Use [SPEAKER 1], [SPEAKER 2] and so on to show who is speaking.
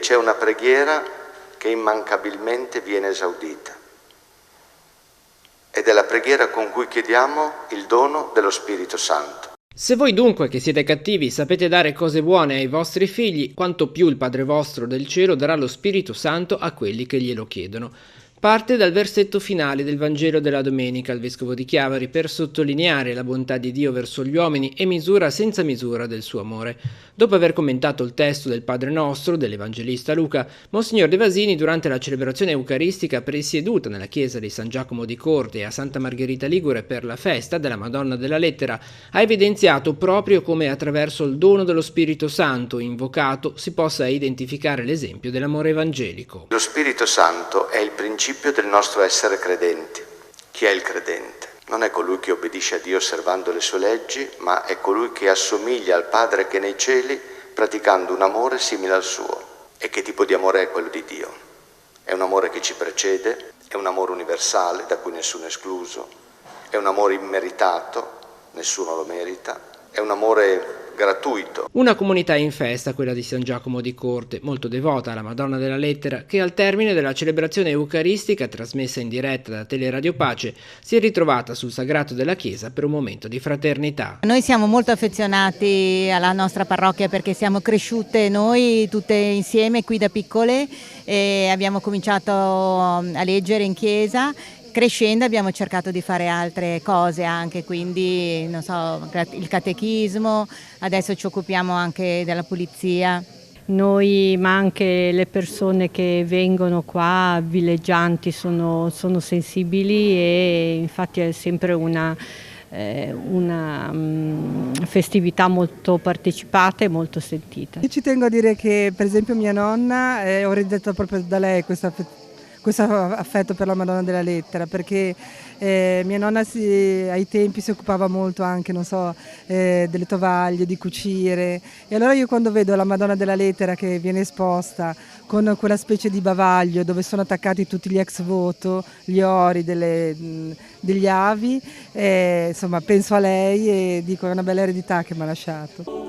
[SPEAKER 1] c'è una preghiera che immancabilmente viene esaudita. Ed è la preghiera con cui chiediamo il dono dello Spirito Santo.
[SPEAKER 2] Se voi dunque che siete cattivi sapete dare cose buone ai vostri figli, quanto più il Padre vostro del cielo darà lo Spirito Santo a quelli che glielo chiedono. Parte dal versetto finale del Vangelo della domenica il vescovo di Chiavari per sottolineare la bontà di Dio verso gli uomini e misura senza misura del suo amore. Dopo aver commentato il testo del Padre Nostro dell'Evangelista Luca, Monsignor De Vasini durante la celebrazione eucaristica presieduta nella chiesa di San Giacomo di Corte e a Santa Margherita Ligure per la festa della Madonna della Lettera ha evidenziato proprio come attraverso il dono dello Spirito Santo invocato si possa identificare l'esempio dell'amore evangelico.
[SPEAKER 1] Lo Spirito Santo è il principio del nostro essere credenti. Chi è il credente? Non è colui che obbedisce a Dio osservando le sue leggi, ma è colui che assomiglia al Padre che è nei cieli praticando un amore simile al suo. E che tipo di amore è quello di Dio? È un amore che ci precede, è un amore universale da cui nessuno è escluso, è un amore immeritato, nessuno lo merita, è un amore gratuito.
[SPEAKER 2] Una comunità in festa, quella di San Giacomo di Corte, molto devota alla Madonna della Lettera, che al termine della celebrazione eucaristica trasmessa in diretta da Teleradio Pace si è ritrovata sul sagrato della chiesa per un momento di fraternità.
[SPEAKER 3] Noi siamo molto affezionati alla nostra parrocchia perché siamo cresciute noi tutte insieme qui da piccole e abbiamo cominciato a leggere in chiesa. Crescendo abbiamo cercato di fare altre cose anche, quindi non so, il catechismo, adesso ci occupiamo anche della pulizia.
[SPEAKER 4] Noi, ma anche le persone che vengono qua, villeggianti, sono sensibili e infatti è sempre una festività molto partecipata e molto sentita.
[SPEAKER 5] Io ci tengo a dire che per esempio mia nonna, ho ereditato proprio da lei questo affetto per la Madonna della Lettera, perché mia nonna ai tempi si occupava molto anche, non so, delle tovaglie, di cucire, e allora io quando vedo la Madonna della Lettera che viene esposta con quella specie di bavaglio dove sono attaccati tutti gli ex voto, gli ori degli avi, insomma penso a lei e dico è una bella eredità che mi ha lasciato.